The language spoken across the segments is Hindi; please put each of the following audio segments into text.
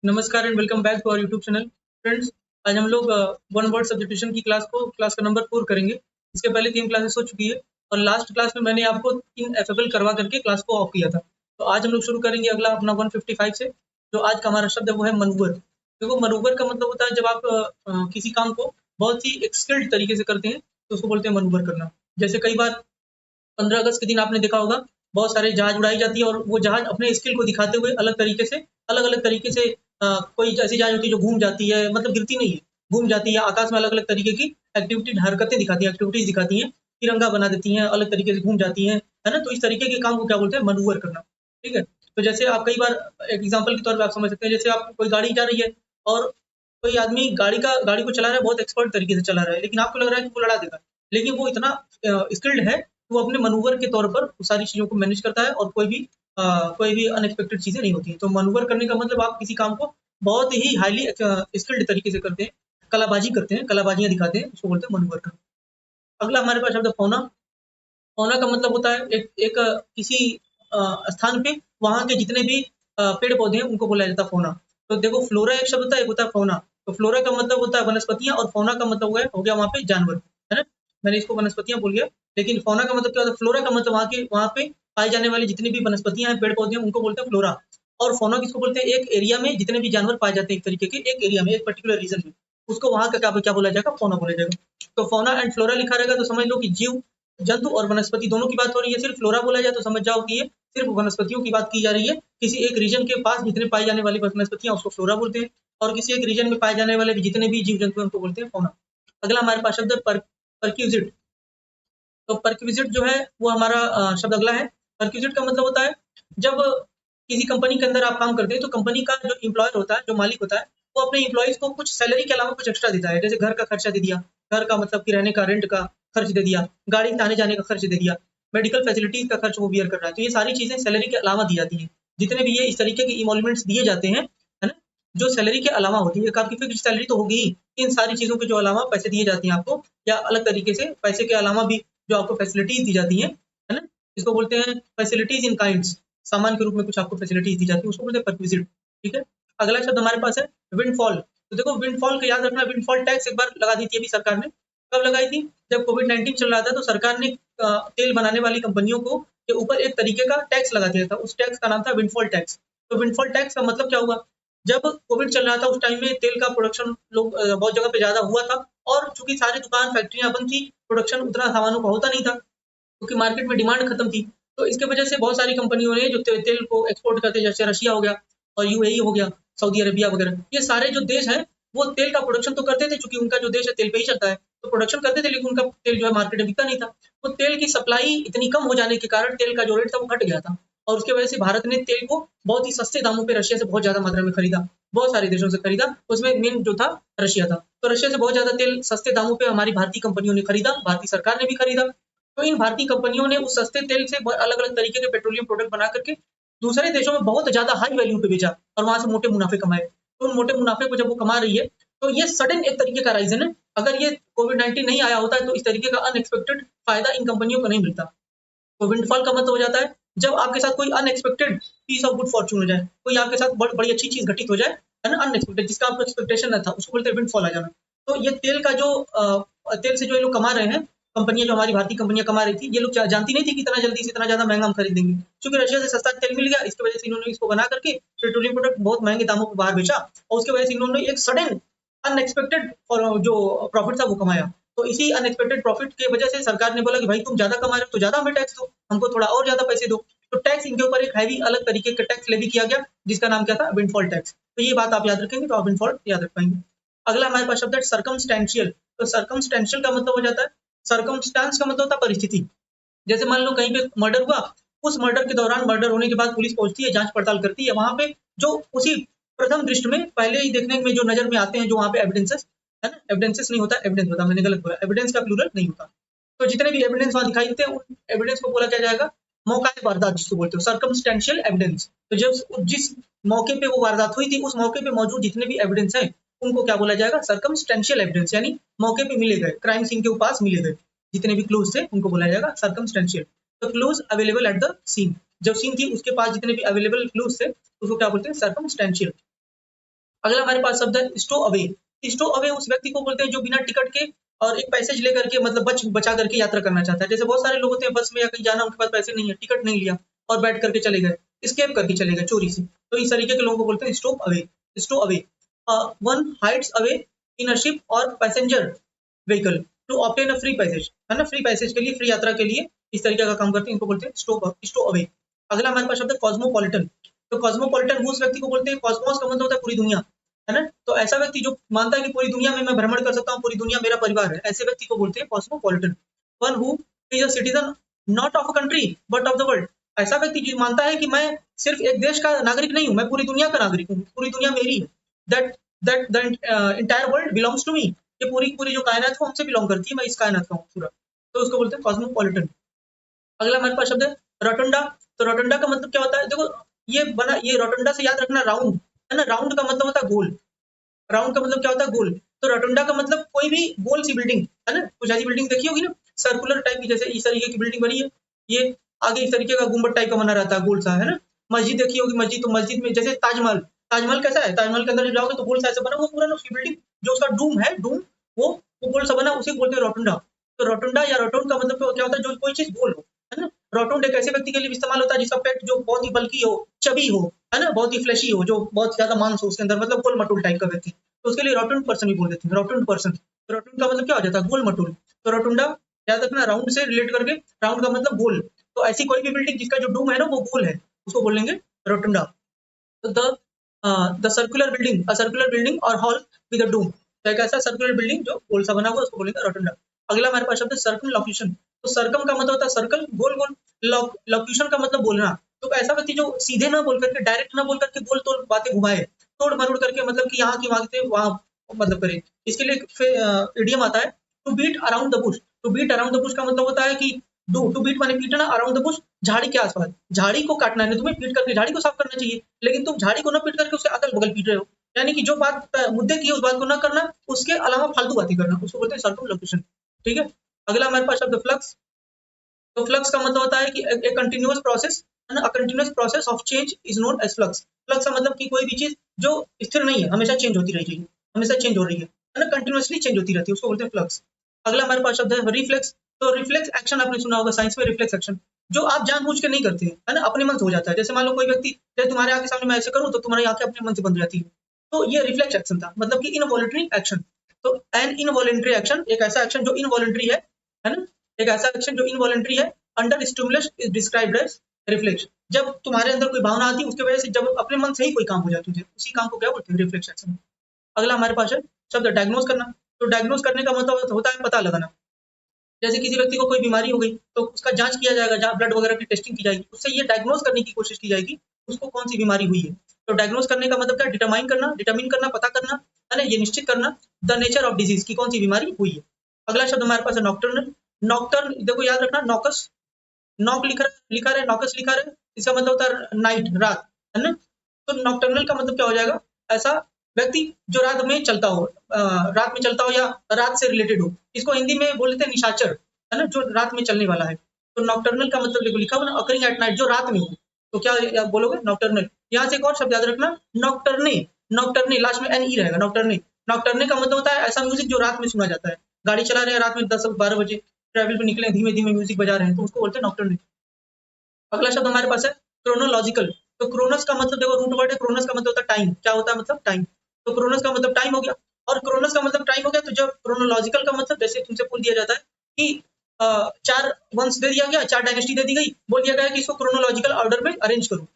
नमस्कार and welcome back to our YouTube channel. Friends, आज हम लोग वन वर्ड सब्स्टिट्यूशन की क्लास का नंबर 4 करेंगे। इसके पहले 3 क्लासेस हो चुकी है और लास्ट क्लास में मैंने आपको 3 एफएबल करवा करके क्लास को ऑफ किया था। तो आज हम लोग शुरू करेंगे अगला अपना 155 से। जो आज का हमारा शब्द है वो है मनूवर। देखो, मनूवर का मतलब होता है जब आप किसी काम को बहुत ही एक स्किल्ड तरीके से करते हैं तो उसको बोलते हैं मनूवर करना। जैसे कई बार 15 अगस्त के दिन आपने देखा होगा, बहुत सारे जहाज उड़ाई जाती है और वो जहाज अपने स्किल को दिखाते हुए अलग-अलग तरीके से कोई ऐसी जहाज होती है जो घूम जाती है, मतलब गिरती नहीं है, घूम जाती है, आकाश में अलग-अलग तरीके की हरकतें दिखाती हैं, एक्टिविटीज़ दिखाती हैं, तिरंगा बना देती हैं, अलग तरीके से घूम जाती हैं, है ना? तो इस तरीके के काम को क्या बोलते हैं? मैनूवर करना, ठीक है? तो जैसे आप कई बार एक एग्ज़ाम्पल के तौर पे आप समझ सकते हैं, जैसे आप कोई गाड़ी जा रही है और कोई आदमी गाड़ी को चला रहा है, बहुत एक्सपर्ट तरीके से चला रहा है, लेकिन आपको लग रहा है कि वो लड़ा देगा। लेकिन वो इतना स्किल्ड है, वो अपने मैनूवर के तौर पर सारी चीज़ों को मैनेज करता है और कोई भी अनएक्सपेक्टेड चीज़ें नहीं होती हैं। तो मैनूवर करने का मतलब आप किसी काम को बहुत ही हाईली स्किल्ड तरीके से करते हैं, कलाबाजी करते हैं, कलाबाजियाँ दिखाते हैं, उसको बोलते हैं मैनूवर करना। अगला हमारे पास शब्द है फ़ौना। फ़ौना का मतलब होता है एक एक किसी स्थान पे वहाँ के जितने भी पेड़-पौधे हैं उनको बोला जाता है फ़ौना। तो देखो, फ्लोरा एक शब्द होता है, एक होता है फ़ौना। तो फ्लोरा का मतलब होता है वनस्पतियाँ और फ़ौना का मतलब हो गया वहाँ पे जानवर, है ना? मैंने इसको वनस्पतियाँ बोल दिया, लेकिन फ़ौना का मतलब क्या होता है? फ्लोरा का मतलब वहाँ पे पाई जाने वाली जितनी भी वनस्पतियाँ हैं, पेड़-पौधे हैं, उनको बोलते हैं फ्लोरा। और फ़ौना किसको बोलते हैं? एक एरिया में जितने भी जानवर पाए जाते हैं एक तरीके के, एक एरिया में, एक पर्टिकुलर रीजन में, उसको वहाँ का क्या क्या बोला जाएगा? फ़ौना बोला जाएगा। तो फ़ौना एंड फ्लोरा लिखा रहेगा तो समझ लो कि जीव जंतु और वनस्पति दोनों की बात हो रही है। सिर्फ फ्लोरा बोला जाए तो समझ जाओ कि ये सिर्फ वनस्पतियों की बात की जा रही है। किसी एक रीजन के पास जितने पाई जाने वाली वनस्पतियाँ उसको फ्लोरा बोलते हैं और किसी एक रीजन में पाए जाने वाले भी जितने भी जीव जंतु हैं उनको बोलते हैं फौना। अगला हमारे पास शब्द है परक्यूजिट। तो परक्विजिट जो है वो हमारा शब्द अगला है। परक्विजिट का मतलब होता है जब किसी कंपनी के अंदर आप काम करते हैं तो कंपनी का जो एम्प्लॉयर होता है, जो मालिक होता है, वो अपने एम्प्लॉइज को कुछ सैलरी के अलावा कुछ एक्स्ट्रा देता है। जैसे घर का खर्चा दे दिया, घर का मतलब कि रहने का रेंट का खर्च दे दिया, गाड़ी के आने जाने का खर्च दे दिया, मेडिकल फैसिलिटीज का खर्च वो बियर कर रहा है। तो ये सारी चीजें सैलरी के अलावा दी जाती हैं। जितने भी ये इस तरीके के इमोल्यूमेंट्स दिए जाते हैं, है ना, जो सैलरी के अलावा होती है। आपकी फिक्स सैलरी तो होगी ही, इन सारी चीजों के जो अलावा पैसे दिए जाते हैं आपको, या अलग तरीके से पैसे के अलावा भी जो आपको फैसिलिटीज दी जाती हैं, है ना, इसको बोलते हैं फैसिलिटीज इन काइंड्स। सामान के रूप में कुछ आपको फैसिलिटीज दी जाती है, उसको बोलते हैं परक्विजिट। ठीक है। अगला शब्द हमारे पास है विंडफॉल। तो देखो, विंडफॉल का याद रखना, विंडफॉल टैक्स एक बार लगा दी थी अभी सरकार ने। कब लगाई थी? जब कोविड-19 चल रहा था तो सरकार ने तेल बनाने वाली कंपनियों को के ऊपर एक तरीके का टैक्स लगा दिया था। उस टैक्स का नाम था विंडफॉल टैक्स। तो विंडफॉल टैक्स का मतलब क्या हुआ? जब कोविड चल रहा था उस टाइम में तेल का प्रोडक्शन बहुत जगह पे ज्यादा हुआ था और चूंकि सारी दुकान फैक्ट्रियां बंद थी, प्रोडक्शन उतना सामानों का होता नहीं था क्योंकि मार्केट में डिमांड खत्म थी। तो इसके वजह से बहुत सारी कंपनियों ने जो तेल को एक्सपोर्ट करते, जैसे रशिया हो गया और यूएई हो गया, सऊदी अरबिया वगैरह, ये सारे जो देश हैं वो तेल का प्रोडक्शन तो करते थे, चूंकि उनका जो देश है तेल पे ही चलता है, तो प्रोडक्शन करते थे, लेकिन उनका तेल जो है मार्केट में बिकता नहीं था। तो तेल की सप्लाई इतनी कम हो जाने के कारण तेल का जो रेट था वो घट गया था और उसकी वजह से भारत ने तेल को बहुत ही सस्ते दामों पे रशिया से बहुत ज्यादा मात्रा में खरीदा, बहुत सारे देशों से खरीदा। उसमें मेन जो था रशिया था। तो रशिया से बहुत ज्यादा तेल सस्ते दामों पे हमारी भारतीय कंपनियों ने खरीदा, भारतीय सरकार ने भी खरीदा। तो इन भारतीय कंपनियों ने उस सस्ते तेल से अलग-अलग तरीके के पेट्रोलियम प्रोडक्ट बना करके दूसरे देशों में बहुत ज़्यादा हाई वैल्यू पे बेचा और वहाँ से मोटे मुनाफे कमाए। तो उन मोटे मुनाफे को जब वो कमा रही है, तो ये सडन एक तरीके का राइज़न है। अगर ये कोविड-19 नहीं आया होता तो इस तरीके का अनएक्सपेक्टेड फ़ायदा इन कंपनियों को नहीं मिलता। तो विंडफॉल का मतलब हो जाता है जब आपके साथ कोई unexpected piece of good fortune हो जाए, कोई आपके साथ बड़ी अच्छी चीज़ घटित हो जाए, है ना, अनएक्सपेक्टेड, जिसका आपको एक्सपेक्टेशन न था, उसको बोलते हैं विंडफॉल आ जाना। तो ये तेल का जो तेल से जो ये लोग कमा रहे हैं, कंपनियाँ जो हमारी भारतीय कंपनियाँ कमा रही थी, ये लोग जानती नहीं थी कि इतना जल्दी से इतना ज़्यादा महँगा हम खरीदेंगे। क्योंकि रशिया से सस्ता तेल मिल गया, इसकी वजह से इन्होंने इसको बना करके पेट्रोलियम प्रोडक्ट बहुत महँगे दामों पे बाहर बेचा और उसकी वजह से इन्होंने एक सडन अनएक्सपेक्टेड और जो प्रॉफिट था वो कमाया। तो इसी अनएक्सपेक्टेड प्रॉफिट की वजह से सरकार ने बोला कि भाई तुम ज़्यादा कमा रहे हो तो ज़्यादा हमें टैक्स दो, हमको थोड़ा और ज़्यादा पैसे दो। तो टैक्स इनके ऊपर एक हैवी अलग तरीके का टैक्स लेवी किया गया, जिसका नाम क्या था? Windfall tax. तो ये बात आप याद रखेंगे तो आप विंडफॉल याद रख पाएंगे। अगला हमारे पास शब्द है सर्कमस्टेंशियल। तो सर्कमस्टेंशियल का मतलब हो जाता है, सर्कमस्टांस का मतलब होता है परिस्थिति। जैसे मान लो कहीं पे मर्डर हुआ, उस मर्डर के दौरान, मर्डर होने के बाद पुलिस पहुंचती है, जांच पड़ताल करती है, वहां पे जो उसी प्रथम दृष्टि में पहले ही देखने में जो नजर में आते हैं, जो वहां पे एविडेंसेस, है ना, एविडेंसेस नहीं होता, एविडेंस होता, मैंने गलत बोला, एविडेंस का प्लूरल नहीं होता। तो जितने भी एविडेंस वहां दिखाई देते हैं उन एविडेंस को बोला क्या जाएगा? मौका वारदात जिसको बोलते हो, सर्कमस्टेंशियल एविडेंस। तो जब जिस मौके पे वो वारदात हुई थी, उस मौके पे मौजूद जितने भी एविडेंस है उनको क्या बोला जाएगा? सर्कमस्टेंशियल एविडेंस, यानी मौके पे मिले गए, क्राइम सीन के पास मिले गए जितने भी क्लूज थे उनको बोला जाएगा सर्कमस्टेंशियल। तो clues available at the scene, जब सीन थी उसके पास जितने भी अवेलेबल क्लूज थे उसको क्या बोलते हैं? सर्कमस्टेंशियल। अगला हमारे पास शब्द है स्टो अवे। स्टो अवे उस व्यक्ति को बोलते हैं जो बिना टिकट के और एक पैसेज लेकर के मतलब बचा करके यात्रा करना चाहता है। जैसे बहुत सारे लोग होते हैं बस में या कहीं जाना, उनके पास पैसे नहीं है, टिकट नहीं लिया और बैठ करके चले गए, स्केप करके चले गए चोरी से, तो इस तरीके के लोगों को बोलते हैं stowaway. Stowaway one hides away in a ship और passenger vehicle to obtain a free passage, है ना, फ्री पैसेज के लिए, फ्री यात्रा के लिए इस तरीके का काम करते हैं, इनको बोलते हैं स्टो अवे। अगला हमारे पास शब्द है कॉस्मोपॉलिटन। तो कॉस्मोपॉलिटन उस व्यक्ति को बोलते हैं, कॉस्मोस का मतलब होता है पूरी दुनिया, है ना, तो ऐसा व्यक्ति जो मानता है कि पूरी दुनिया में मैं भ्रमण कर सकता हूँ, पूरी दुनिया मेरा परिवार है, ऐसे व्यक्ति को बोलते हैं cosmopolitan. One who is a citizen not of a country but of the world. ऐसा व्यक्ति जो मानता है कि मैं सिर्फ एक देश का नागरिक नहीं हूँ, मैं पूरी दुनिया का नागरिक हूँ, पूरी दुनिया मेरी है। That that the entire world belongs to me. ये पूरी पूरी जो कायनात है हमसे बिलोंग करती है, मैं इस कायनात का हूँ पूरा, तो उसको बोलते हैं कॉस्मोपॉलिटन। अगला हमारे पास शब्द है रोटंडा। तो रोटंडा का मतलब क्या होता है, देखो ये रोटंडा से याद रखना, राउंड, है ना, राउंड का मतलब होता है गोल। राउंड का मतलब क्या होता है, गोल। तो रोटंडा का मतलब कोई भी गोल सी बिल्डिंग, है ना, कुछ ऐसी बिल्डिंग देखी होगी ना, सर्कुलर टाइप की, जैसे इस तरीके की बिल्डिंग बनी है, ये आगे इस तरीके का गुम्बद टाइप का बना रहता है, गोल सा, है ना। मस्जिद देखी होगी, मस्जिद, तो मस्जिद में जैसे ताजमहल, ताजमहल कैसा है, ताजमहल के अंदर जब जाओगे तो गोल सा ऐसे बना, वो पूरा ना उसकी बिल्डिंग जो उसका डूम है, डूम वो गोल सा बना, उसे बोलते हैं रोटंडा। तो रोटंडा या रोटोन का मतलब क्या होता है, जो कोई चीज गोल हो, है ना। रोटोन एक ऐसे व्यक्ति के लिए भी इस्तेमाल होता है जिसका पेट जो बहुत ही बल्की हो, चबी हो, है ना, बहुत ही फ्लैशी हो, जो बहुत ज्यादा मांस हो उसके अंदर, मतलब गोल मटोल टाइप का व्यक्ति, तो उसके लिए रोटुंड पर्सन भी बोल देते हैं, रोटुंड पर्सन। तो रोटुंड का मतलब क्या हो जाता है, गोल मटोल। तो रोटुंडा याद रखना, राउंड से रिलेट करके, राउंड का मतलब गोल, तो ऐसी कोई भी बिल्डिंग जिसका जो डूम है ना वो गोल है, उसको बोलेंगे रोटुंडा। तो the circular building, a circular building और हॉल विद अ डूम, तो एक ऐसा सर्कुलर बिल्डिंग जो गोल सा बना हुआ, उसको बोलेंगे रोटुंडा। अगला हमारे पास शब्द है सर्कमलोक्यूशन। तो सर्कम का मतलब होता है सर्कल, गोल गोल, लोक्यूशन का मतलब बोलना। तो ऐसा व्यक्ति जो सीधे ना बोल करके, डायरेक्ट ना बोल करके, गोल तोड़ बातें घुमाए, तोड़ मरोड़ करके, मतलब कि यहाँ की वहां से वहां मतलब करे, इसके लिए इडियम आता है to beat around the bush. To beat around the bush का मतलब होता है कि टू बीट माने पीटना, अराउंड द बुश झाड़ी के आसपास, झाड़ी को काटना है, तुम्हें पीट करके झाड़ी को साफ करना चाहिए, लेकिन तुम झाड़ी को न पीट करके उसके अगल बगल पीट रहे हो, यानी कि जो बात मुद्दे की है उस बात को न करना, उसके अलावा फालतू बातें करना, उसको बोलते हैं सर्कमलोक्यूशन। ठीक है। अगला हमारे पास शब्द फ्लक्स। तो फ्लक्स का मतलब होता है कि ए कंटिन्यूअस प्रोसेस, है ना, a continuous process of change is known as flux. Flux का मतलब कि कोई भी चीज जो स्थिर नहीं है, हमेशा चेंज होती रही चाहिए, हमेशा चेंज हो रही है ना, कंटिन्यूअसली चेंज होती रहती है, उसको बोलते हैं फ्लक्स। अगला हमारे पास शब्द है रिफ्लेक्स। तो रिफ्लेक्स एक्शन आपने सुना होगा साइंस में, रिफ्लेक्स एक्शन जो आप जानबूझ के नहीं करते हैं, है ना, अपने मन से हो जाता है। जैसे मान लो कोई व्यक्ति, जैसे तुम्हारे आंख के सामने मैं ऐसे करूं तो तुम्हारी आंखें अपने मन से बंद जाती है, तो ये रिफ्लेक्स एक्शन था, मतलब कि इनवॉलंटरी एक्शन। तो एन इनवॉलंटरी एक्शन, एक ऐसा एक्शन जो इनवॉलंटरी है ना, एक ऐसा एक्शन जो इनवॉलंटरी है under stimulus is described as reflex. जब तुम्हारे अंदर कोई भावना आती है उसकी वजह से, जब अपने मन से ही कोई काम हो जाता है, उसी काम को क्या बोलते हैं, रिफ्लेक्स एक्शन। अगला हमारे पास है शब्द डायग्नोज करना। तो डायग्नोज करने का मतलब होता है पता लगाना। जैसे किसी व्यक्ति को कोई बीमारी हो गई तो उसका जांच किया जाएगा, जहाँ ब्लड वगैरह की टेस्टिंग की जाएगी, उससे ये डायग्नोज करने की कोशिश की जाएगी उसको कौन सी बीमारी हुई है। तो डायग्नोज करने का मतलब क्या, डिटरमाइन करना, पता करना, है ना, ये निश्चित करना द नेचर ऑफ डिजीज की, कौन सी बीमारी हुई है। अगला शब्द हमारे पास है नॉक्टर्नल। नॉक्टर्न, देखो याद रखना, नॉकस, नॉक लिखा रहे, नॉकस लिखा रहे, इसका मतलब होता है नाइट, रात, है ना। तो नॉक्टर्नल का मतलब क्या हो जाएगा, ऐसा व्यक्ति जो रात में चलता हो, रात में चलता हो या रात से रिलेटेड हो, इसको हिंदी में बोलते हैं निशाचर, है ना, जो रात में चलने वाला है। तो नॉक्टर्नल का मतलब देखो लिखा हुआ ना, अकरिंग एट नाइट, जो रात में हो, तो क्या आप बोलोगे, नॉक्टर्नल। यहाँ से एक और शब्द याद रखना, नॉक्टर्ने। नॉक्टर्ने लास्ट में एन ई रहेगा, नॉक्टर्ने। नॉक्टर्ने का मतलब होता है ऐसा म्यूजिक जो रात में सुना जाता है, गाड़ी चला रहे हैं रात में 10-12 बजे, ट्रैवल पे निकले, धीमे धीमे म्यूजिक बजा रहे हैं, तो उसको बोलते हैं नॉक्टर्ने। अगला शब्द हमारे पास है क्रोनोलॉजिकल। तो क्रोनस का मतलब देखो रूट वर्ड है, क्रोनस का मतलब होता है टाइम, क्या होता है मतलब टाइम। तो क्रोनस का मतलब टाइम हो गया, और क्रोनस का मतलब टाइम हो गया, तो जब क्रोनोलॉजिकल का मतलब जैसे तुमसे पूछ दिया जाता है कि 4 वंश दे दिया गया, 4 डायनेस्टी दे दी गई, बोल दिया गया कि इसको क्रोनोलॉजिकल ऑर्डर में अरेंज करो।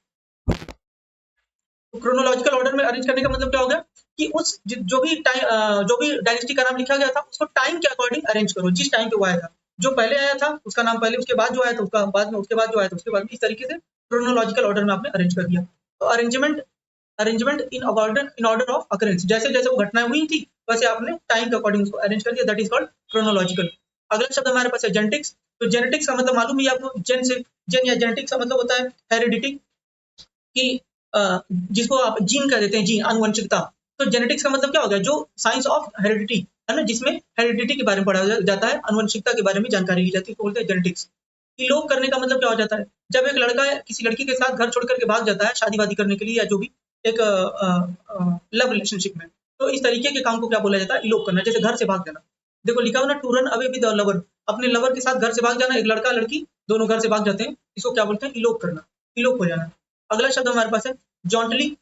तो क्रोनोलॉजिकल ऑर्डर में अरेंज करने का मतलब क्या हो गया कि उस जो भी डायनेस्टी का नाम लिखा गया था उसको टाइम के अकॉर्डिंग अरेंज करो, जिस टाइम पे वो आया था, जो पहले आया था उसका नाम पहले, उसके बाद जो आया था उसका बाद में, उसके बाद जो आया था उसके बाद में, इस तरीके से क्रोनोलॉजिकल ऑर्डर में आपने अरेंज कर दिया। तो arrangement arrangement in order of occurrence, जैसे जैसे वो घटनाएं हुई थी वैसे आपने टाइम के अकॉर्डिंग उसको अरेंज कर दिया, दैट इज कॉल्ड क्रोनोलॉजिकल। अगला शब्द हमारे पास है जेनेटिक्स। तो जेनेटिक्स का मतलब मालूम ही है आपको, जेन से, जेन या जेनेटिक्स का मतलब होता है हेरिडिटी, कि जिसको आप जीन कह देते हैं, जीन, आनुवंशिकता। तो जेनेटिक्स का मतलब क्या हो गया, जो साइंस ऑफ हेरिडिटी, है ना, जिसमें हेरिडिटी के बारे में पढ़ा जाता है, आनुवंशिकता के बारे में जानकारी ली जाती है, तो बोलते हैं जेनेटिक्स। इलोप करने का मतलब क्या हो जाता है, जब एक लड़का किसी लड़की के साथ घर छोड़ करके भाग जाता है शादी वादी करने के लिए या जो भी, एक लव रिलेशनशिप में। तो इस तरीके के काम को क्या बोला जाता है? इलोप करना। जैसे घर से भाग जाना, देखो लिखा हो ना, to run away with lover, अपने लवर के साथ घर से भाग जाना। एक लड़का लड़की दोनों घर से भाग जाते हैं, इसको क्या बोलते हैं? इलोप करना, इलोप हो जाना। अगला शब्द हमारे पास है जॉन्टली।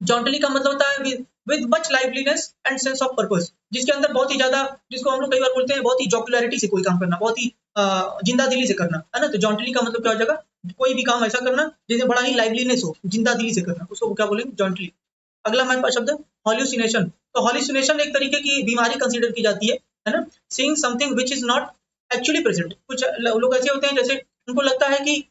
जॉन्टली का मतलब होता है with much liveliness and sense of purpose, जिसके अंदर बहुत ही ज्यादा, जिसको हम लोग कई बार बोलते हैं बहुत ही जॉकुलरिटी से कोई काम करना, बहुत ही जिंदा दिली से करना, है ना। तो जॉन्टली का मतलब क्या हो जाएगा? कोई भी काम ऐसा करना जिसमें बड़ा ही लाइवलीनेस हो, जिंदा दिली से करना, उसको क्या बोलेंगे? जॉन्टली। अगला हमारे पास शब्द है हॉल्यूसिनेशन। तो हॉल्यूसिनेशन एक तरीके की बीमारी कंसीडर की जाती है ना। Seeing something which is not actually present. कुछ लोग ऐसे होते हैं जैसे उनको लगता है कि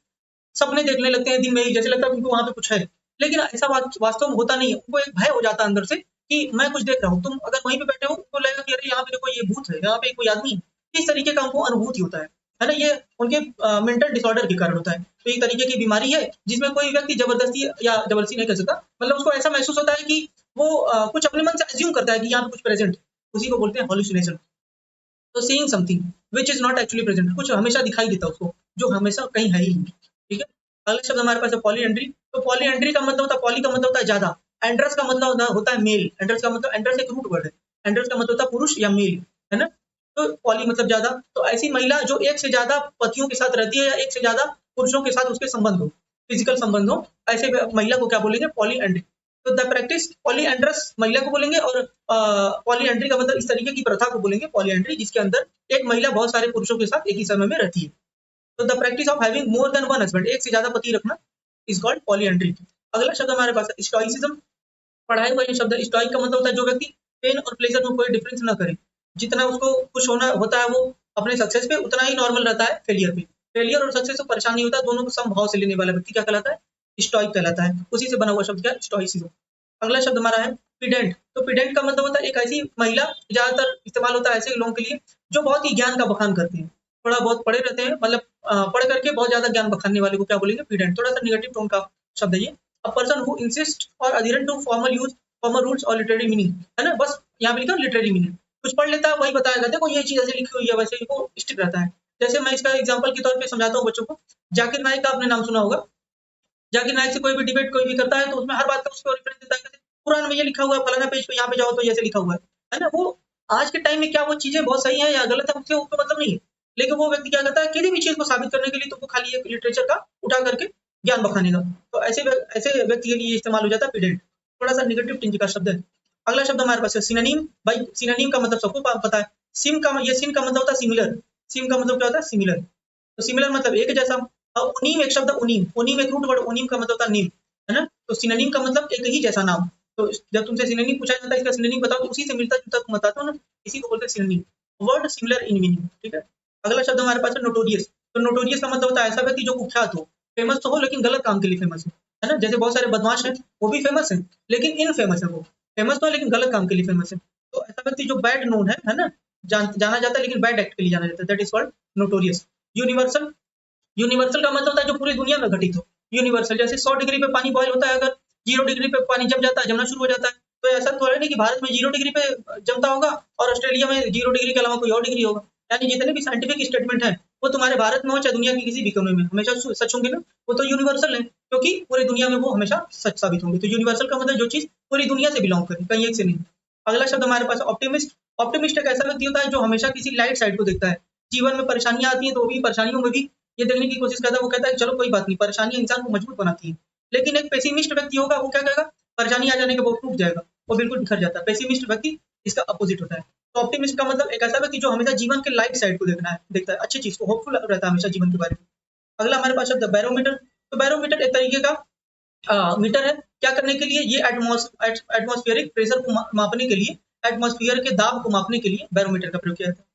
सपने देखने लगते हैं दिन में ही, जैसे लगता है उनको वहां पे कुछ है, लेकिन ऐसा वास्तव में होता नहीं है। उनको एक भय हो जाता है अंदर से कि मैं कुछ देख रहा हूँ। तुम अगर वहीं पे बैठे हो, उनको लगेगा कि अरे यहाँ पे देखो ये भूत है, यहाँ पे कोई आदमी है। इस तरीके का उनको अनुभूति होता है ना। ये उनके मेंटल डिसऑर्डर के कारण होता है। तो एक तरीके की बीमारी है जिसमें कोई व्यक्ति जबरदस्ती या जबरदस्ती नहीं कर सकता, मतलब उसको ऐसा महसूस होता है कि वो कुछ अपने मन से एज्यूम करता है कि यहाँ पे कुछ प्रेजेंट है, उसी को बोलते हैं हॉल्यूसिनेशन। तो seeing something which is not actually present, कुछ हमेशा दिखाई देता है उसको जो हमेशा कहीं है ही नहीं। ठीक है। अगला शब्द हमारे पास है पॉलीएंड्री। तो पॉलीएंड्री का मतलब होता है, पॉली का मतलब होता है ज्यादा, एंड्रस का मतलब होता है मेल। एंड्रस का मतलब, एंड्रस एक रूट वर्ड है, एंड्रस का मतलब होता है पुरुष या मेल, है ना। तो पॉली मतलब ज्यादा। तो ऐसी महिला जो एक से ज्यादा पतियों के साथ रहती है या एक से ज्यादा पुरुषों के साथ उसके संबंध हो, फिजिकल संबंध हो, ऐसे महिला को क्या बोलेंगे? पॉलीएंड्री। तो द प्रैक्टिस पॉलीएंड्रस महिला को बोलेंगे, और पॉलीएंड्री का मतलब इस तरीके की प्रथा को बोलेंगे पॉलीएंड्री, जिसके अंदर एक महिला बहुत सारे पुरुषों के साथ एक ही समय में रहती है। तो the practice of having more than one husband, एक से ज्यादा पति रखना, इज कॉल्ड पॉलीएंड्री। अगला शब्द हमारे पास है स्टोइसिज्म। पढ़ाई हुआ ये शब्द है। स्टोइक का मतलब होता है जो व्यक्ति पेन और प्लेजर में कोई डिफरेंस ना करे, जितना उसको खुश होना होता है वो अपने सक्सेस पे, उतना ही नॉर्मल रहता है फेलियर पे। फेलियर और सक्सेस को परेशानी होता है, दोनों को समभाव से लेने वाला व्यक्ति क्या कहलाता है? स्टोइक कहलाता है। उसी से बना हुआ शब्द क्या है? स्टोइसिज्म। अगला शब्द हमारा है पीडेंट। तो पीडेंट का मतलब होता है एक ऐसी महिला, ज्यादातर इस्तेमाल होता है ऐसे लोगों के लिए जो बहुत ही ज्ञान का बखान करते हैं, थोड़ा बहुत पढ़े रहते हैं, मतलब पढ़ करके बहुत ज्यादा ज्ञान बखानने वाले को क्या बोलेंगे? पीडेंट। थोड़ा सा निगेटिव टोन का शब्द है ये। अ पर्सन हु इंसिस्ट और adherent to formal use, formal rules और लिटरेरी मीनिंग, है ना। बस यहाँ पे लिखा लिटरेरी मीनिंग, कुछ पढ़ लेता है वही बताएगा, देखो ये चीज ऐसे लिखी हुई है, वैसे ही वो स्टिक रहता है। जैसे मैं इसका एग्जांपल के तौर पे समझाता हूँ बच्चों को। जाकिर नाइक का आपने नाम सुना होगा। जाकिर नाइक से कोई भी डिबेट कोई भी करता है तो उसमें हर बात का उसको रेफरेंस देता है, कहते हैं, कुरान में ये लिखा हुआ है, फलाना पेज पे यहाँ पे जाओ तो जैसे लिखा हुआ है ना। वो आज के टाइम में क्या वो चीजें बहुत सही है या गलत है, उसको मतलब नहीं है। लेकिन वो व्यक्ति क्या करता है, किसी भी चीज को साबित करने के लिए तो वो खाली एक लिटरेचर का उठा करके ज्ञान बखानेगा। तो ऐसे व्यक्ति के लिए इस्तेमाल हो जाता है पीडेंट। थोड़ा सा निगेटिव टिंज का शब्द है। अगला शब्द हमारे पास है सिनोनिम। भाई सिनोनिम का मतलब सबको पता है। सिम का, ये सिम का मतलब होता है सिमिलर। सिम का मतलब क्या होता है? सिमिलर। तो सिमिलर मतलब एक जैसा। और उनीम एक शब्द, उनीम, उनीम एक रूट वर्ड, उनीम का मतलब होता है नीम, है ना। तो सिनोनिम का मतलब एक ही जैसा नाम। तो जब तुमसे सिनोनिम पूछा जाता है, इसका सिनोनिम बताओ, तो उसी से मिलता जुलता तुम बताते हो ना, इसी को बोलते हैं synonym. Word similar in meaning. ठीक है। अगला शब्द हमारे पास है नोटोरियस। तो नोटोरियस का मतलब होता है ऐसा व्यक्ति जो कुख्यात हो, फेमस तो हो लेकिन गलत काम के लिए फेमस है ना। जैसे बहुत सारे बदमाश हैं, वो भी फेमस है लेकिन इन फेमस है, वो फेमस तो है लेकिन गलत काम के लिए फेमस है। तो ऐसा व्यक्ति जो बैड नोन है ना, जाना जाता है लेकिन बैड एक्ट के लिए जाना जाता है, that is called notorious. Universal. Universal का मतलब होता है जो पूरी दुनिया में घटित हो। यूनिवर्सल, जैसे 100 डिग्री पे पानी बॉयल होता है, अगर 0 डिग्री पे पानी जम जाता है, जमना शुरू हो जाता है, तो ऐसा तो है नहीं कि भारत में 0 डिग्री पे जमता होगा और ऑस्ट्रेलिया में 0 डिग्री के अलावा कोई और डिग्री होगा। यानी जितने भी साइंटिफिक स्टेटमेंट है वो तुम्हारे भारत में हो चाहे दुनिया की किसी भी कोने में हमेशा सच होंगे ना। वो तो यूनिवर्सल है क्योंकि पूरी दुनिया में वो हमेशा सच साबित होंगे। तो यूनिवर्सल का मतलब जो चीज पूरी दुनिया से बिलोंग करे, कहीं एक से नहीं। अगला शब्द हमारे पास ऑप्टिमिस्ट। ऑप्टिमिस्ट एक ऐसा व्यक्ति होता है जो हमेशा किसी लाइट साइड को देखता है। जीवन में परेशानियां आती हैं तो भी परेशानियों में भी ये देखने की कोशिश करता है, वो कहता है चलो कोई बात नहीं, परेशानियां इंसान को मजबूत बनाती है। लेकिन एक पेसिमिस्ट व्यक्ति होगा, वो क्या कहेगा? परेशानी आ जाने के बाद टूट जाएगा, वो बिल्कुल बिखर जाता है। पेसिमिस्ट व्यक्ति इसका अपोजिट होता है। तो ऑप्टिमिस्ट का मतलब एक ऐसा व्यक्ति जो हमेशा जीवन के लाइट साइड को देखता है, अच्छी चीज को, होपफुल रहता है हमेशा जीवन के बारे में। अगला हमारे पास शब्द है बैरोमीटर। तो बैरोमीटर एक तरीके का मीटर है। क्या करने के लिए? ये एटमॉस्फेरिक प्रेशर को मापने के लिए, एटमॉस्फेयर के दाब को मापने के लिए बैरोमीटर का प्रयोग किया जाता है।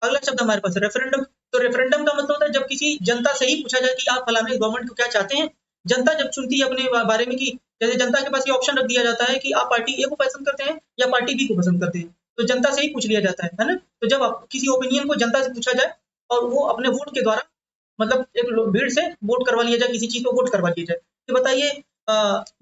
अगला शब्द हमारे पास है रेफरेंडम। तो रेफरेंडम का मतलब होता है जब किसी जनता से ही पूछा जाए कि आप फलाने गवर्नमेंट को क्या चाहते हैं। जनता जब चुनती है अपने बारे में कि जैसे जनता के पास ये ऑप्शन रख दिया जाता है कि आप पार्टी ए को पसंद करते हैं या पार्टी बी को पसंद करते हैं, तो जनता से ही पूछ लिया जाता है ना। तो जब किसी ओपिनियन को जनता से पूछा जाए और वो अपने वोट के द्वारा, मतलब एक भीड़ से वोट करवा लिया जाए, किसी चीज को वोट करवा लिया जाए, तो बताइए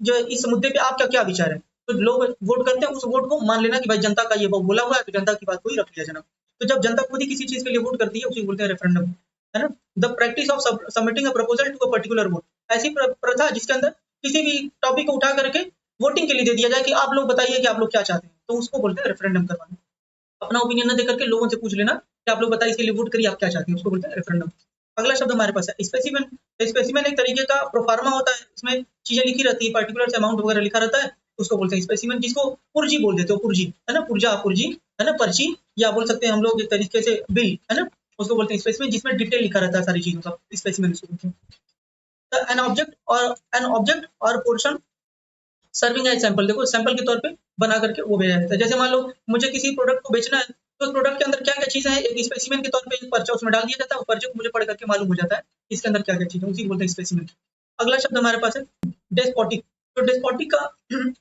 जो इस मुद्दे पे आपका क्या विचार है। तो लोग वोट करते हैं, उस वोट को मान लेना कि भाई जनता का ये बोला हुआ है तो जनता की बात को ही रख लिया जाना। तो जब जनता खुद ही किसी चीज के लिए वोट करती है उसे बोलते हैं रेफरेंडम, है ना। The practice of submitting a proposal to a particular vote. ऐसी प्रथा जिसके अंदर किसी भी टॉपिक को उठा करके वोटिंग के लिए दे दिया जाए कि आप लोग बताइए कि आप लोग क्या चाहते हैं, तो उसको बोलते हैं रेफरेंडम करवाना। अपना ओपिनियन न देकर के लोगों से पूछ लेना कि आप लोग बताइए इसके लिए वोट करिए, आप क्या चाहते हैं, उसको बोलते हैं रेफरेंडम। अगला शब्द हमारे पास है स्पेसिमेन। स्पेसिमेन एक तरीके का प्रोफार्मा होता है, इसमें चीजें लिखी रहती है, पर्टिकुलर अमाउंट वगैरह लिखा रहता है, उसको बोलते हैं स्पेसिमेन, जिसको पुर्जी बोल देते हो, पुर्जी है ना, पुर्जा पुर्जी है ना, पर्ची, या बोल सकते हैं हम लोग एक तरीके से बिल है ना, उसको बोलते हैं स्पेसिमेन, जिसमें डिटेल लिखा रहता है सारी चीजों का, स्पेसिमेन उसको बोलते हैं। एन ऑब्जेक्ट और पोर्शन सर्विंग एज सैंपल, देखो सैंपल के तौर पे बना करके वो भेजा जाता है। जैसे मान लो मुझे किसी प्रोडक्ट को बेचना है, तो उस प्रोडक्ट के अंदर क्या क्या चीजें हैं, एक स्पेसिमेन के तौर पे एक पर्चा उसमें डाल दिया जाता है, वो पर्चे को मुझे पढ़ करके मालूम हो जाता है इसके अंदर क्या क्या चीजें, उसी को बोलते हैं स्पेसिमेन। अगला शब्द हमारे पास है डेस्पोटिक। तो डेस्पोटिक का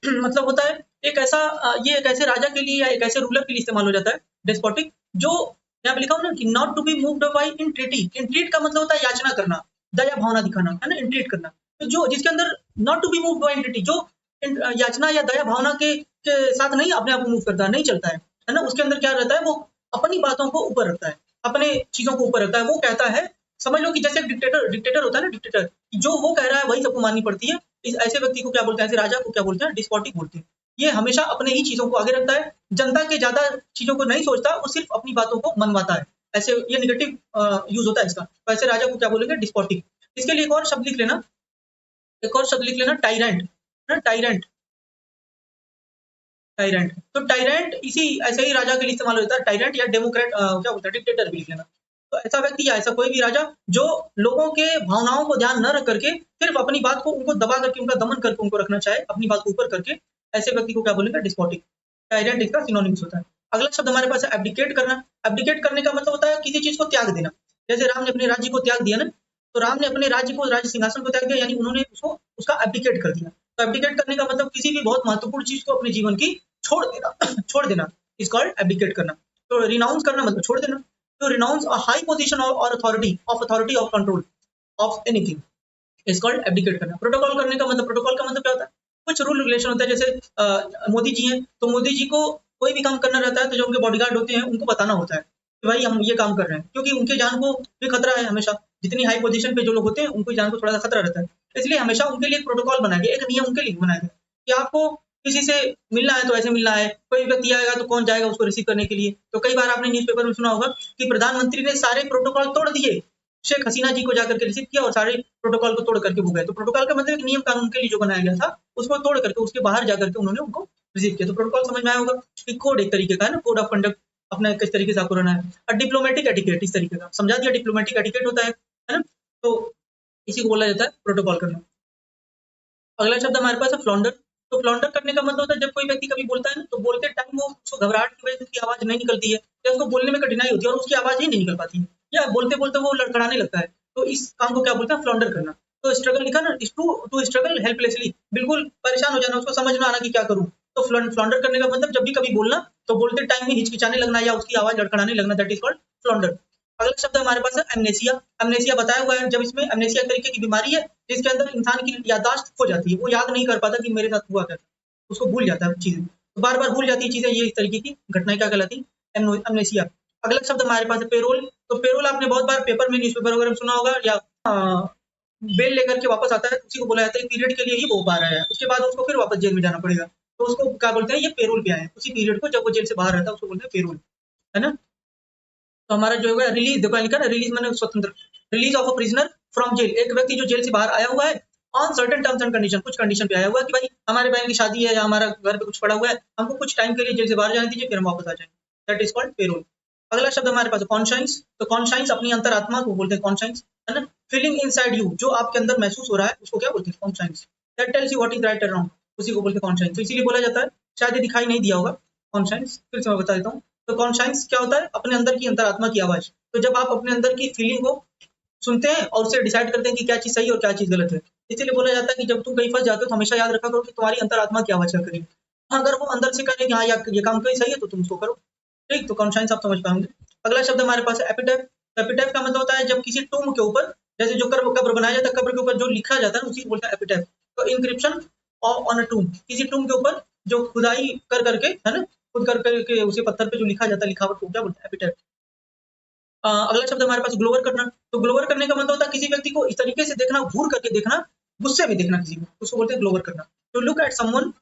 मतलब होता है एक ऐसा ये एक ऐसे राजा के लिए या एक ऐसे रूलर के लिए इस्तेमाल हो जाता है डेस्पोटिक, जो यहाँ पे लिखा हो ना कि not to be moved by entreaty. Entreat का मतलब होता है याचना करना, दया भावना दिखाना है ना, इंट्रीट करना। तो जो जिसके अंदर not to be moved by entreaty, जो याचना या दया भावना के साथ नहीं अपने आप को मूव करता है, नहीं चलता है ना, उसके अंदर क्या रहता है, वो अपनी बातों को ऊपर रखता है, अपने चीजों को ऊपर रखता है। वो कहता है, समझ लो कि जैसे एक डिक्टेटर होता है ना, डिक्टेटर, जो वो कह रहा है वही सबको माननी पड़ती है। इस ऐसे व्यक्ति को क्या बोलते हैं, ऐसे राजा को क्या बोलते हैं, डिस्पोटिक बोलते हैं। ये हमेशा अपने ही चीजों को आगे रखता है, जनता के ज्यादा चीजों को नहीं सोचता, वो सिर्फ अपनी बातों को मनवाता है। ऐसे ये निगेटिव यूज होता है इसका, तो ऐसे राजा को क्या बोलेंगे, डिस्पोटिक। इसके लिए एक और शब्द लिख लेना, एक और शब्द लिख लेना, टाइरेंट ना, टाइरेंट, टाइरेंट। तो टाइरेंट इसी ऐसे ही राजा के लिए इस्तेमाल होता है, टाइरेंट या डेमोक्रेट क्या बोलते हैं, डिक्टेटर भी लिख लेना। तो ऐसा व्यक्ति या ऐसा कोई भी राजा जो लोगों के भावनाओं को ध्यान न रख करके सिर्फ अपनी बात को उनको दबा करके, उनका दमन करके उनको रखना चाहे, अपनी बात को ऊपर करके, ऐसे व्यक्ति को क्या बोलेंगे, डिस्पोटिक। टाइरेंट इसका सिनोनिम्स होता है। अगला शब्द हमारे पास है एब्डिकेट करना। एब्डिकेट करने का मतलब होता है किसी चीज को त्याग देना। जैसे राम ने अपने राज्य को त्याग दिया ना, तो राम ने अपने राज्य को, राज्य सिंहासन को त्याग दिया, यानी उन्होंने उसको उसका एब्डिकेट कर दिया। तो एब्डिकेट करने का मतलब किसी भी बहुत महत्वपूर्ण चीज को अपने जीवन की छोड़ देना छोड़ देना इज कॉल्ड एब्डिकेट करना। तो रिनाउंस करना मतलब छोड़ देना। तो रिनाउंस अ हाई पोजीशन और authority of control of anything is called abdicate करना। प्रोटोकॉल करने का मतलब, प्रोटोकॉल का मतलब क्या होता है, कुछ रूल रेगुलेशन होता है। जैसे मोदी जी हैं, तो मोदी जी को कोई भी काम करना रहता है, तो जो उनके बॉडीगार्ड होते हैं उनको बताना होता है कि भाई हम ये काम कर रहे हैं, क्योंकि उनके जान को भी खतरा है हमेशा। जितनी हाई पोजीशन पे जो लोग होते हैं उनकी जान को थोड़ा सा खतरा रहता है, इसलिए हमेशा उनके लिए एक प्रोटोकॉल बनाया गया, एक नियम उनके लिए बनाया गया कि आपको किसी से मिलना है तो ऐसे मिलना है, कोई व्यक्ति आएगा तो कौन जाएगा उसको रिसीव करने के लिए। तो कई बार आपने न्यूज़पेपर में सुना होगा कि प्रधानमंत्री ने सारे प्रोटोकॉल तोड़ दिए, शेख हसीना जी को जाकर के रिसीव किया और सारे प्रोटोकॉल को तोड़ करके वो गए। तो प्रोटोकॉल का मतलब एक नियम कानून के लिए जो बनाया गया था, उसको तोड़ करके उसके बाहर जाकर के उन्होंने उनको रिसीव किया। तो प्रोटोकॉल समझ में आया होगा कि कोड एक तरीके का है ना, कोड ऑफ कंडक्ट, अपना किस तरीके से आपको रहना है। और डिप्लोमेटिक एटिकेट इस तरीके का समझा दिया, डिप्लोमेटिक एटिकेट होता है ना। तो इसी को बोला जाता है प्रोटोकॉल करना। अगला शब्द हमारे पास है फ्लॉन्डर। तो फ्लॉन्डर करने का मतलब होता है जब कोई व्यक्ति कभी बोलता है ना, तो बोलते टाइम वो उसको घबराहट की वजह से उसकी आवाज नहीं निकलती है, या उसको बोलने में कठिनाई होती है और उसकी आवाज ही नहीं निकल पाती है, या बोलते बोलते वो लड़खड़ाने लगता है, तो इस काम को क्या बोलते हैं, फ्लॉन्डर करना। तो स्ट्रगल लिखा ना, टू स्ट्रगल हेल्पलेसली, बिल्कुल परेशान हो जाना, उसको समझ ना आना कि क्या करूं। तो फ्लॉन्डर करने का मतलब जब भी कभी बोलना, तो बोलते टाइम में हिचकिचाने लगना या उसकी आवाज लड़खड़ाने लगना, दैट इज कॉल्ड फ्लॉन्डर। अगला शब्द हमारे पास है एमनेसिया। एमनेसिया बताया हुआ है, जब इसमें एमनेसिया तरीके की बीमारी है जिसके अंदर इंसान की याददाश्त खो जाती है, वो याद नहीं कर पाता कि मेरे साथ हुआ क्या था, उसको भूल जाता है चीजें, तो बार बार भूल जाती है चीजें। ये इस तरीके की घटनाएं क्या कहलाती है, एमनेसिया। अगला शब्द हमारे पास है पेरोल। तो पेरोल आपने बहुत बार पेपर में, न्यूज़पेपर वगैरह में सुना होगा, या बेल लेकर के वापस आता है, उसी को बोला जाता है पीरियड के लिए ही वो बाहर आया है, उसके बाद उसको फिर वापस जेल में जाना पड़ेगा, तो उसको क्या बोलते हैं, ये पेरोल पे आए हैं, उसी पीरियड को जब वो जेल से बाहर रहता है उसको बोलते हैं पेरोल, है ना। तो हमारा जो है रिलीज, देखो लिखा ना, रिलीज मैंने स्वतंत्र, release of a prisoner from jail, एक व्यक्ति जो जेल से बाहर आया हुआ है on certain terms and condition, कुछ कंडीशन पे आया हुआ है कि भाई हमारे बहन की शादी है या हमारा घर पे कुछ पड़ा हुआ है, हमको कुछ टाइम के लिए जेल से बाहर जाने दीजिए, फिर हम वापस आ जाएंगे, दैट इज कॉल्ड पेरोल। अगला शब्द हमारे पास कॉन्शाइंस। तो कॉन्शाइंस अपनी अंतरात्मा को बोलते हैं कॉन्शाइंस, है ना। फीलिंग इनसाइड यू, जो आपके अंदर महसूस हो रहा है उसको क्या बोलते हैं, conscience. That tells you what is right and wrong, उसी को बोलते हैं कॉन्शाइंस। तो इसीलिए बोला जाता है, शायद ये दिखाई नहीं दिया होगा कॉन्शाइंस, फिर से मैं बता देता हूँ। तो कॉन्शाइंस क्या होता है, अपने अंदर की अंतरात्मा की आवाज। तो जब आप अपने अंदर की फीलिंग को सुनते हैं और उसे डिसाइड करते हैं कि क्या चीज सही है और क्या चीज गलत है, इसीलिए बोला जाता है कि जब तुम कहीं फंस जाते हो तो हमेशा याद रखा करो कि तुम्हारी अंतरात्मा की आवाज क्या करेगी। अगर वो अंदर से कहे कि हाँ ये काम कहीं सही है, तो तुम उसको करो, ठीक। तो कॉन्शाइंस आप समझ पाएंगे। अगला शब्द हमारे पास है एपिटैफ। एपिटैफ का मतलब होता है जब किसी टूम के ऊपर, जैसे जो कब्र बनाया जाता है, कब्र के ऊपर जो लिखा जाता है उसी को बोलते हैं एपिटैफ। तो इंक्रिप्शन ऑन अ टूम, किसी टूम के ऊपर जो खुदाई कर करके, है ना, खुद कर करके उसी पत्थर पे जो लिखा जाता है, लिखावट को क्या बोलते हैं, एपिटैफ। अगला शब्द हमारे पास ग्लोवर करना। तो ग्लोवर करने का मतलब होता है किसी व्यक्ति को इस तरीके से देखना, घूर करके देखना, गुस्से में देखना किसी को, उसको बोलते हैं ग्लोवर करना। तो look at someone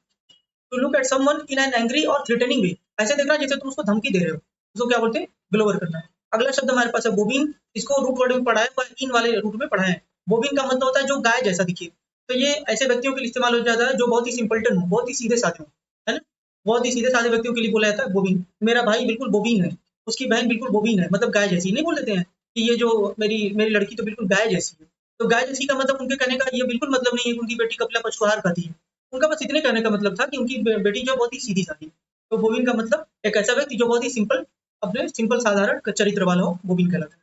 to look at someone in an angry और थ्रेटनिंग वे, ऐसे देखना जैसे तुम उसको धमकी दे रहे हो, उसको क्या बोलते हैं, ग्लोवर करना। अगला शब्द हमारे पास है बोबिन, इसको रूट वर्ड में पढ़ा है, इन वाले रूट में पढ़ा है। बोबिन का मतलब होता है जो गाय जैसा दिखे, तो ये ऐसे व्यक्तियों के लिए इस्तेमाल हो जाता है जो बहुत ही सिंपल्टन हो, बहुत ही सीधे साधे हो, है ना, बहुत ही सीधे साधे व्यक्तियों के लिए बोला जाता है बोबिन। मेरा भाई बिल्कुल बोबिन है, उसकी बहन बिल्कुल बोबिन है, मतलब गाय जैसी, नहीं बोल देते हैं कि ये जो मेरी मेरी लड़की तो बिल्कुल गाय जैसी है। तो गाय जैसी का मतलब उनके कहने का ये बिल्कुल मतलब नहीं है कि उनकी बेटी कपिला पशुआहार खाती है, उनका बस इतने कहने का मतलब था कि उनकी बेटी जो बहुत ही सीधी साधी है। तो बोबिन का मतलब एक ऐसा व्यक्ति जो बहुत ही सिंपल, अपने सिंपल साधारण चरित्र वाला हो, बोबिन कहलाता है।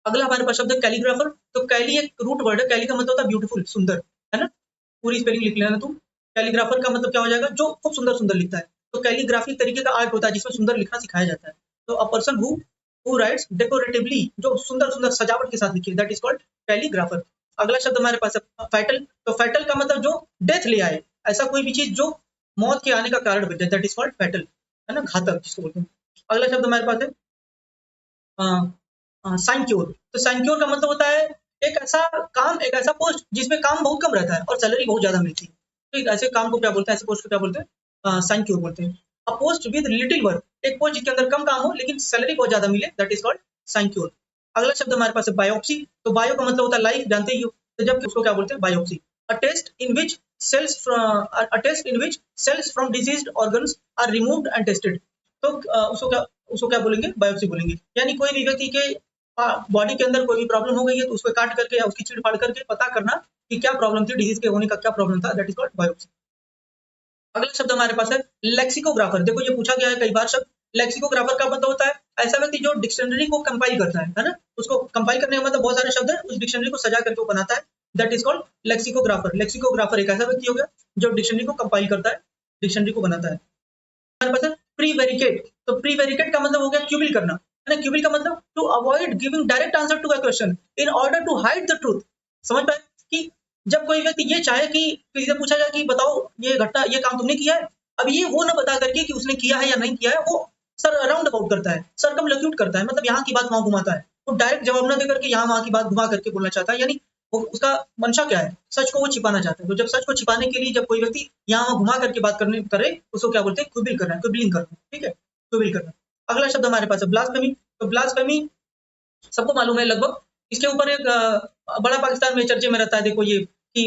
अगला हमारे पास शब्द है कैलीग्राफर। तो कैली एक रूट वर्ड है, कैली का मतलब होता है ब्यूटीफुल, सुंदर, है ना, पूरी स्पेलिंग लिख लेना तुम। कैलीग्राफर का मतलब क्या हो जाएगा, जो खूब सुंदर सुंदर लिखता है। तो कैलीग्राफी तरीके का आर्ट होता है जिसमें सुंदर लिखना सिखाया जाता है। तो अ पर्सन हु राइट्स डेकोरेटिवली, जो सुंदर सुंदर सजावट के साथ लिखे, दैट इज कॉल्ड कैलीग्राफर। अगला शब्द हमारे पास है फैटल। तो फैटल का मतलब जो डेथ ले आए, ऐसा कोई भी चीज जो मौत के आने का कारण बन जाए, दैट इज कॉल्ड फैटल, है ना, घातक जिसको बोलते हैं। अगला शब्द हमारे पास है साइंक्योर। तो साइंक्योर का मतलब होता है एक ऐसा काम, एक ऐसा पोस्ट जिसमें काम बहुत कम रहता है और सैलरी बहुत ज्यादा मिलती है। तो एक ऐसे काम को क्या बोलते हैं, ऐसे पोस्ट को क्या बोलते हैं, साइंक्योर बोलते हैं। अ पोस्ट विद लिटिल वर्क, एक पोस्ट जिसके अंदर कम काम हो लेकिन सैलरी बहुत ज्यादा मिले, दैट इज कॉल्ड साइंक्योर। अगला शब्द हमारे पास है बायोप्सी। तो बायो का मतलब होता है लाइफ, जानते ही हो, तो जब उसको क्या बोलते हैं, biopsy. A test in which cells from diseased organs are removed and tested. तो उसको क्या बोलेंगे, बायोप्सी बोलेंगे। यानी कोई भी व्यक्ति के बॉडी के अंदर कोई भी प्रॉब्लम हो गई है तो उसको काट करके या उसकी चीड़ फाड़ करके पता करना कि क्या प्रॉब्लम थी, डिजीज के होने का क्या प्रॉब्लम था, दैट इज कॉल्ड बायोप्सी। अगला शब्द हमारे पास है लेक्सिकोग्राफर। देखो ये पूछा गया है कई बार शब्द। लेक्सिकोग्राफर का मतलब होता है ऐसा व्यक्ति जो डिक्शनरी को कंपाइल करता है ना, उसको कंपाइल करने का मतलब बहुत सारे शब्द है, उस डिक्शनरी को सजा करके वो बनाता है, that is called lexicographer. Lexicographer एक ऐसा व्यक्ति हो गया जो डिक्शनरी को कंपाइल करता है, डिक्शनरी को बनाता है। हमारे पास है प्रीवेरिकेट। तो प्रीवेरिकेट का मतलब हो गया क्यूबिल करना, है ना, क्यूबिल का मतलब to avoid giving direct answer to a question in order to hide the truth. समझ पाए कि जब कोई व्यक्ति ये चाहे कि किसी से पूछा जाए कि बताओ ये घटना, ये काम तुमने किया है, अब ये वो ना बता करके कि उसने किया है या नहीं किया है, वो सर राउंड अबाउट करता है, सर्कमलोक्यूट करता है, मतलब यहाँ की बात वहां घुमाता है, वो डायरेक्ट जवाब ना देकर के यहाँ वहां की बात घुमा करके बोलना चाहता है, यानी उसका मंशा क्या है, सच को वो छिपाना चाहता है। तो जब सच को छिपाने के लिए जब कोई व्यक्ति यहाँ वहां घुमा करके बात करने करे, उसको क्या बोलते हैं, क्विबिल करना, क्विबलिंग करना, ठीक है, क्विबिल करना। अगला शब्द हमारे पास है ब्लास्फेमी। तो ब्लास्फेमी सबको मालूम है लगभग, इसके ऊपर एक बड़ा पाकिस्तान में चर्चे में रहता है, देखो ये कि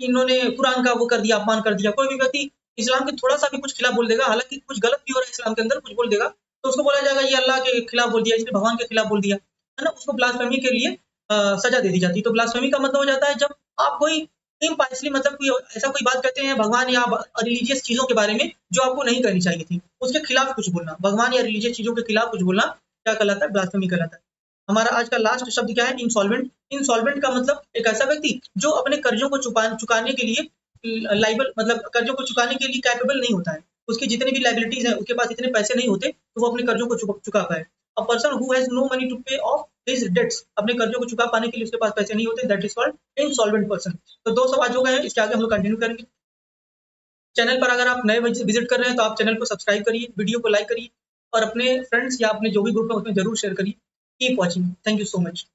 इन्होंने कुरान का वो कर दिया, अपमान कर दिया। कोई भी व्यक्ति इस्लाम के थोड़ा सा भी कुछ खिलाफ बोल देगा, हालांकि कुछ गलत भी हो रहा है इस्लाम के अंदर, कुछ बोल देगा तो उसको बोला जाएगा ये अल्लाह के खिलाफ बोल दिया, इसने भगवान के खिलाफ बोल दिया, है ना, उसको ब्लास्फेमी के लिए सजा दे दी जाती है। तो ब्लास्फेमी का मतलब हो जाता है जब आप कोई इम्पार्शली, मतलब कोई ऐसा कोई बात कहते हैं भगवान या रिलीजियस चीजों के बारे में जो आपको नहीं करनी चाहिए थी, उसके खिलाफ कुछ बोलना, भगवान या रिलीजियस चीजों के खिलाफ कुछ बोलना क्या कहलाता है, ब्लास्फेमी कहलाता है। हमारा आज का लास्ट शब्द क्या है, इंसॉल्वेंट। इंसॉल्वेंट का मतलब एक ऐसा व्यक्ति जो अपने कर्जों को चुकाने के लिए लाइबल, मतलब कर्जों को चुकाने के लिए कैपेबल नहीं होता है, उसकी जितनी भी लाइबिलिटीज हैं उसके पास इतने पैसे नहीं होते तो वो अपने कर्जों को चुका पाए। A person who has no money to pay off his debts, अपने कर्जों को चुका पाने के लिए उसके पास पैसे नहीं होते, that is called insolvent person. तो 2 सवाल हो गए हैं, इसके आगे हम लोग कंटिन्यू करेंगे। चैनल पर अगर आप नए विजिट कर रहे हैं तो आप चैनल को सब्सक्राइब करिए, वीडियो को लाइक करिए और अपने फ्रेंड्स या अपने जो भी ग्रुप है उसमें जरूर शेयर करिए। Keep watching, thank you so much.